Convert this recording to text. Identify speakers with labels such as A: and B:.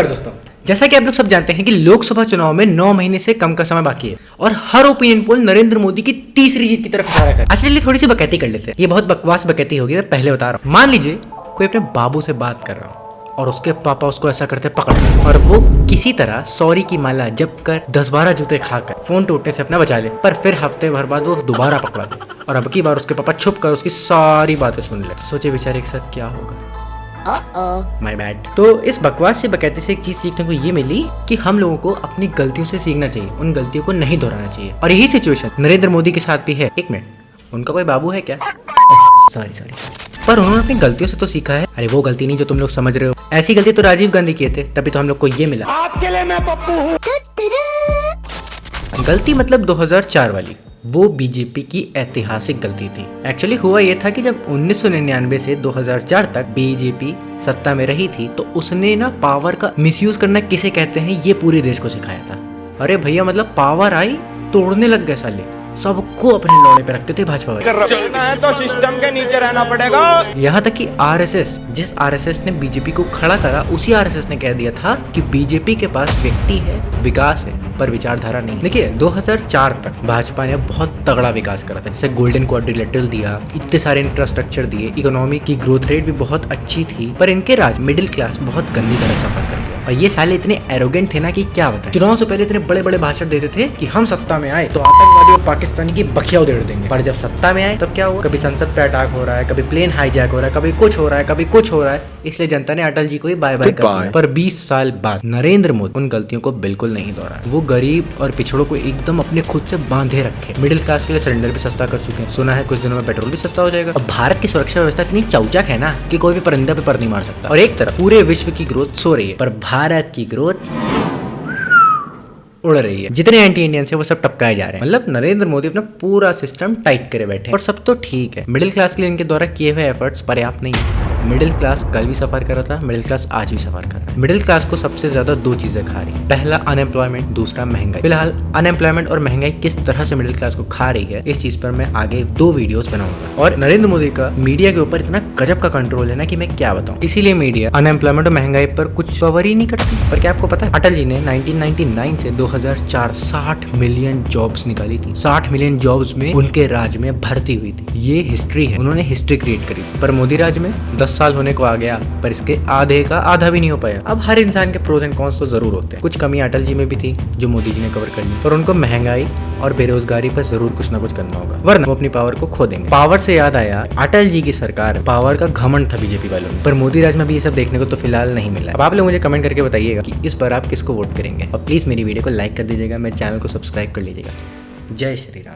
A: नमस्कार दोस्तों, जैसा कि आप लोग सब जानते हैं कि लोकसभा चुनाव में 9 महीने से कम का समय बाकी है और हर ओपिनियन पोल नरेंद्र मोदी की तीसरी जीत की तरफ इशारा कर। अच्छा चलिए थोड़ी सी बकैती कर लेते हैं। ये बहुत बकवास बकैती होगी, मैं पहले बता रहा हूँ। मान लीजिए कोई अपने बाबू से बात कर रहा हो और उसके पापा उसको ऐसा करते पकड़ और वो किसी तरह सॉरी की माला जप कर 10-12 जूते खाकर फोन टूटने से अपना बचा ले, पर फिर हफ्ते भर बाद वो दोबारा पकड़ा ले और अब की बार उसके पापा छुप कर उसकी सारी बातें सुन ले। सोचे बेचारे के साथ क्या होगा। My bad. तो इस बकवास से बकैती से एक चीज सीखने को ये मिली कि हम लोगों को अपनी गलतियों से सीखना चाहिए, उन गलतियों को नहीं दोहराना चाहिए। और यही सिचुएशन नरेंद्र मोदी के साथ भी है। एक मिनट, उनका कोई बाबू है क्या? सॉरी पर उन्होंने अपनी गलतियों से तो सीखा है। अरे वो गलती नहीं जो तुम लोग समझ रहे हो, ऐसी गलती तो राजीव गांधी किए थे, तभी तो हम लोग को ये मिला।
B: आपके लिए मैं पप्पू हूँ।
A: गलती मतलब 2004 वाली, वो बीजेपी की ऐतिहासिक गलती थी। एक्चुअली हुआ ये था कि जब 1999 से 2004 तक बीजेपी सत्ता में रही थी तो उसने ना पावर का मिसयूज करना किसे कहते हैं ये पूरे देश को सिखाया था। अरे भैया मतलब पावर आई तोड़ने लग गए साले, सबको अपने लौड़े पे रखते थे भाजपा वाले।
B: चलना है तो सिस्टम के नीचे रहना पड़ेगा।
A: यहाँ तक कि आरएसएस, जिस आरएसएस ने बीजेपी को खड़ा करा, उसी आरएसएस ने कह दिया था कि बीजेपी के पास व्यक्ति है, विकास है, पर विचारधारा नहीं। देखिए 2004 तक भाजपा ने बहुत तगड़ा विकास करा था, जैसे गोल्डन क्वाड्रिलेटरल दिया, इतने सारे इंफ्रास्ट्रक्चर दिए, इकोनॉमी की ग्रोथ रेट भी बहुत अच्छी थी। पर इनके राज मिडिल क्लास बहुत गंदी तरह सफर कर गया और ये साले इतने एरोगेंट थे ना कि क्या बताएं। चुनाव से पहले इतने बड़े बड़े भाषण देते थे कि हम सत्ता में आए तो आतंकवादी और पाकिस्तानी की बखिया उधेड़ देंगे, पर जब सत्ता में आए तब क्या हुआ? कभी संसद पे अटैक हो रहा है, कभी प्लेन हाईजैक हो रहा है, कभी कुछ हो रहा है, कभी कुछ हो रहा है। इसलिए जनता ने अटल जी को ही बाय बाय कर दिया। पर 20 साल बाद नरेंद्र मोदी उन गलतियों को बिल्कुल नहीं दोहराया। वो गरीब और पिछड़ों को एकदम अपने खुद से बांधे रखे। मिडिल क्लास के लिए सिलेंडर भी सस्ता कर चुके हैं, सुना है कुछ दिनों में पेट्रोल भी सस्ता हो जाएगा। अब भारत की सुरक्षा व्यवस्था इतनी चौचक है ना कि कोई भी परिंदा पे पर नहीं मार सकता। और एक तरफ पूरे विश्व की ग्रोथ सो रही है, पर भारत की ग्रोथ उड़ रही है। जितने एंटी इंडियंस है वो सब टपकाए जा रहे हैं। मतलब नरेंद्र मोदी अपना पूरा सिस्टम टाइट करे बैठे और सब तो ठीक है। मिडिल क्लास के लिए इनके द्वारा किए हुए एफर्ट्स पर्याप्त नहीं है। मिडिल क्लास कल भी सफर कर रहा था, मिडिल क्लास आज भी सफर कर रहा है। मिडिल क्लास को सबसे ज्यादा दो चीजें खा रही है, पहला अनएम्प्लॉयमेंट, दूसरा महंगाई। फिलहाल अनएम्प्लॉयमेंट और महंगाई किस तरह से मिडिल क्लास को खा रही है, इस चीज पर मैं आगे 2 वीडियोस बनाऊंगा। और नरेंद्र मोदी का मीडिया के ऊपर इतना गजब का कंट्रोल है ना कि मैं क्या बताऊं। इसीलिए मीडिया अनएम्प्लॉयमेंट और महंगाई पर कुछ कवर ही नहीं करती। पर क्या आपको पता है अटल जी ने 1999 से 2004 60 मिलियन जॉब्स निकाली थी। 60 मिलियन जॉब्स में उनके राज में भर्ती हुई थी। ये हिस्ट्री है, उन्होंने हिस्ट्री क्रिएट करी थी। पर मोदी राज में 10 साल होने को आ गया, पर इसके आधे का आधा भी नहीं हो पाया। अब हर इंसान के प्रोज एंड कॉन्स तो जरूर होते हैं। कुछ कमी अटल जी में भी थी जो मोदी जी ने कवर कर ली, पर उनको महंगाई और बेरोजगारी पर जरूर कुछ ना कुछ करना होगा, वरना वो अपनी पावर को खो देंगे। पावर से याद आया, अटल जी की सरकार पावर का घमंड था बीजेपी वालों में, पर मोदी राज में भी ये सब देखने को तो फिलहाल नहीं मिला। अब आप लोग मुझे कमेंट करके बताइएगा कि इस बार आप किसको वोट करेंगे और प्लीज मेरी वीडियो को लाइक कर दीजिएगा, मेरे चैनल को सब्सक्राइब कर लीजिएगा। जय श्री राम।